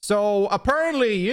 So apparently,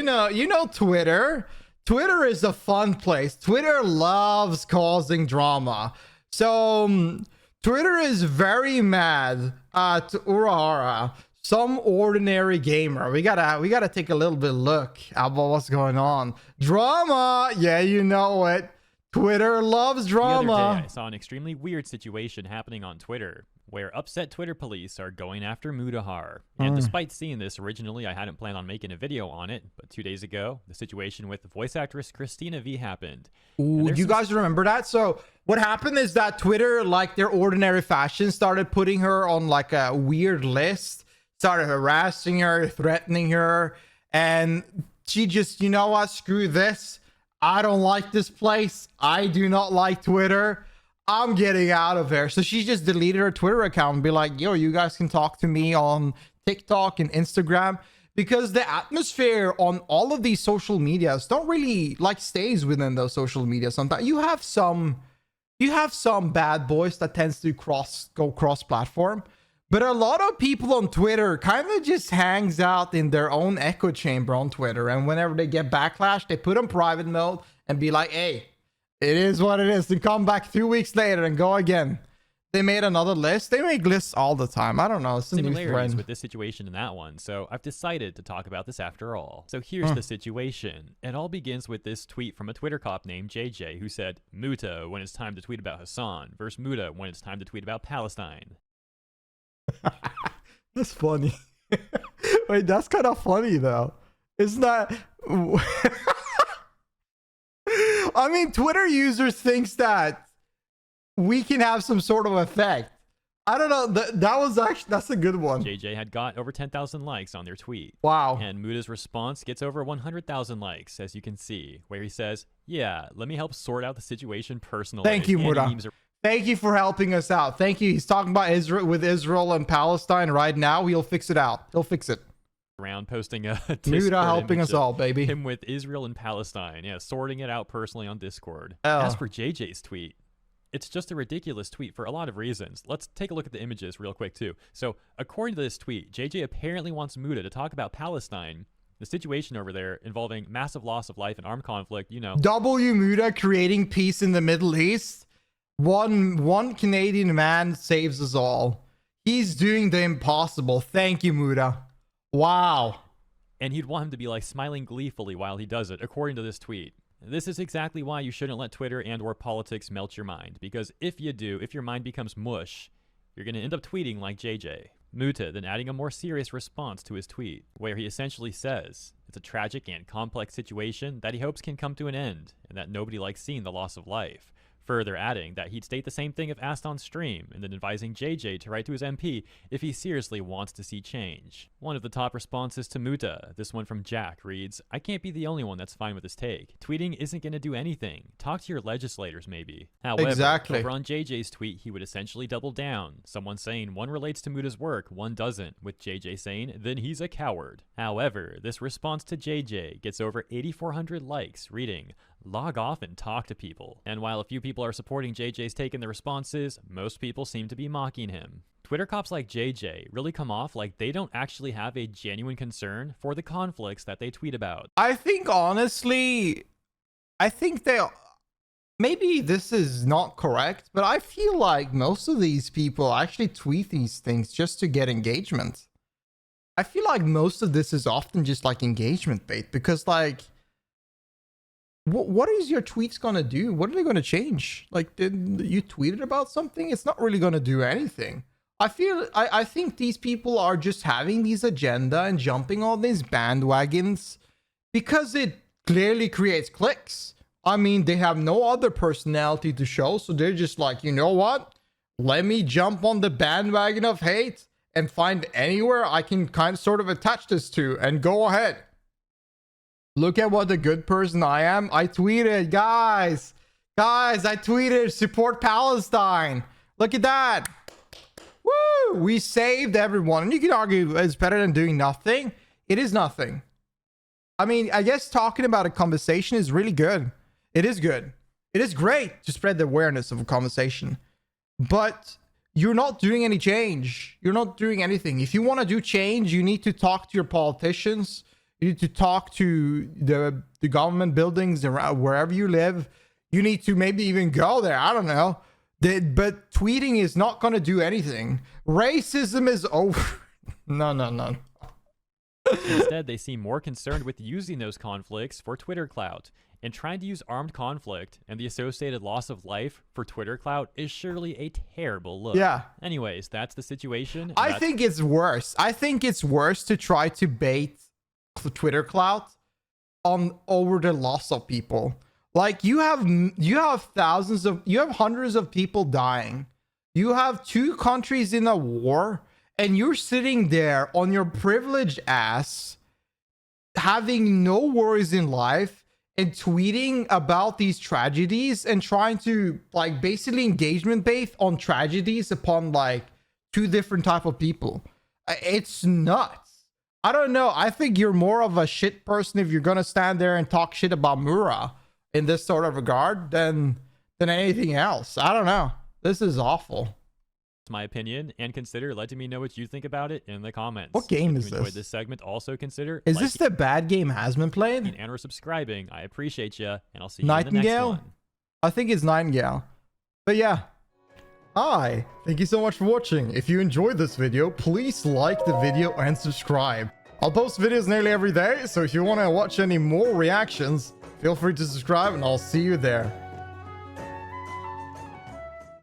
Twitter. Twitter is a fun place. Twitter loves causing drama. So Twitter is very mad at Urahara, some ordinary gamer. We gotta take a little bit look at what's going on. Drama, yeah, you know it. Twitter loves drama. The other day, I saw an extremely weird situation happening on Twitter, where upset Twitter police are going after Mutahar. And despite seeing this originally, I hadn't planned on making a video on it, but 2 days ago, the situation with voice actress Christina V happened. Ooh, you guys remember that? So what happened is that Twitter, like their ordinary fashion, started putting her on like a weird list, started harassing her, threatening her, and she just, you know what, screw this. I don't like this place. I do not like Twitter. I'm getting out of here. So she just deleted her Twitter account and be like, yo, you guys can talk to me on TikTok and Instagram, because the atmosphere on all of these social medias don't really like stays within those social media. Sometimes you have some bad boys that tends to go cross platform, but a lot of people on Twitter kind of just hangs out in their own echo chamber on Twitter. And whenever they get backlash, they put on private mode and be like, hey, it is what it is, and come back 2 weeks later and go again. They made another list. They make lists all the time. I don't know. It's a new trend with this situation and that one. So I've decided to talk about this after all. So here's the situation. It all begins with this tweet from a Twitter cop named JJ, who said, Muta when it's time to tweet about Hassan versus Muta when it's time to tweet about Palestine. That's funny. Wait, that's kind of funny though. Isn't that... I mean, Twitter users thinks that we can have some sort of effect. I don't know. That's a good one. JJ had got over 10,000 likes on their tweet. Wow. And Muta's response gets over 100,000 likes, as you can see, where he says, yeah, let me help sort out the situation personally. Thank you, Muta. Thank you for helping us out. Thank you. He's talking about Israel and Palestine right now. He'll fix it out. He'll fix it. Around posting a Muta helping us all, baby. Him with Israel and Palestine. Yeah, sorting it out personally on Discord. Oh. As for JJ's tweet, it's just a ridiculous tweet for a lot of reasons. Let's take a look at the images real quick too. So according to this tweet, JJ apparently wants Muta to talk about Palestine, the situation over there involving massive loss of life and armed conflict, you know. W Muta creating peace in the Middle East. One Canadian man saves us all. He's doing the impossible. Thank you, Muta. Wow. And he'd want him to be like smiling gleefully while he does it, according to this tweet. This is exactly why you shouldn't let Twitter and or politics melt your mind, because if you do, if your mind becomes mush, you're going to end up tweeting like JJ. Muta then adding a more serious response to his tweet, where he essentially says it's a tragic and complex situation that he hopes can come to an end, and that nobody likes seeing the loss of life. Further adding that he'd state the same thing if asked on stream, and then advising JJ to write to his MP if he seriously wants to see change. One of the top responses to Muta, this one from Jack, reads, I can't be the only one that's fine with this take. Tweeting isn't going to do anything. Talk to your legislators maybe. However, over on JJ's tweet, he would essentially double down. Someone saying one relates to Muta's work, one doesn't, with JJ saying, then he's a coward. However, this response to JJ gets over 8,400 likes, reading, log off and talk to people. And while a few people are supporting JJ's take in the responses, most people seem to be mocking him. Twitter cops like JJ really come off like they don't actually have a genuine concern for the conflicts that they tweet about. I think honestly, maybe this is not correct, but I feel like most of these people actually tweet these things just to get engagement. I feel like most of this is often just like engagement bait, because like, what is your tweets gonna do? What are they gonna change? Like, did you tweeted about something? It's not really gonna do anything. I think these people are just having these agenda and jumping on these bandwagons because it clearly creates clicks. I mean, they have no other personality to show, so they're just like, you know what? Let me jump on the bandwagon of hate and find anywhere I can kind of sort of attach this to, and go ahead. Look at what a good person I am. I tweeted, guys, I tweeted, support Palestine. Look at that. Woo! We saved everyone. And you can argue it's better than doing nothing. It is nothing. I mean, I guess talking about a conversation is really good. It is good. It is great to spread the awareness of a conversation. But you're not doing any change. You're not doing anything. If you want to do change, you need to talk to your politicians. You need to talk to the government buildings around wherever you live. You need to maybe even go there. I don't know. But tweeting is not going to do anything. Racism is over. No. Instead, they seem more concerned with using those conflicts for Twitter clout. And trying to use armed conflict and the associated loss of life for Twitter clout is surely a terrible look. Yeah. Anyways, that's the situation. I think it's worse. I think it's worse to try to bait the Twitter clout over the loss of people. Like you have hundreds of people dying. You have 2 countries in a war, and you're sitting there on your privileged ass, having no worries in life, and tweeting about these tragedies and trying to like basically engagement bait on tragedies upon like 2 different type of people. It's nuts. I don't know. I think you're more of a shit person if you're gonna stand there and talk shit about Mura in this sort of regard than anything else. I don't know. This is awful. My opinion, and consider letting me know what you think about it in the comments. What game if is you enjoyed this? This segment, also consider Is this the bad game has been played? And or subscribing. I appreciate you, and I'll see you in the next one. I think it's Nightingale. But yeah. Hi. Thank you so much for watching. If you enjoyed this video, please like the video and subscribe. I'll post videos nearly every day, so if you want to watch any more reactions, feel free to subscribe and I'll see you there.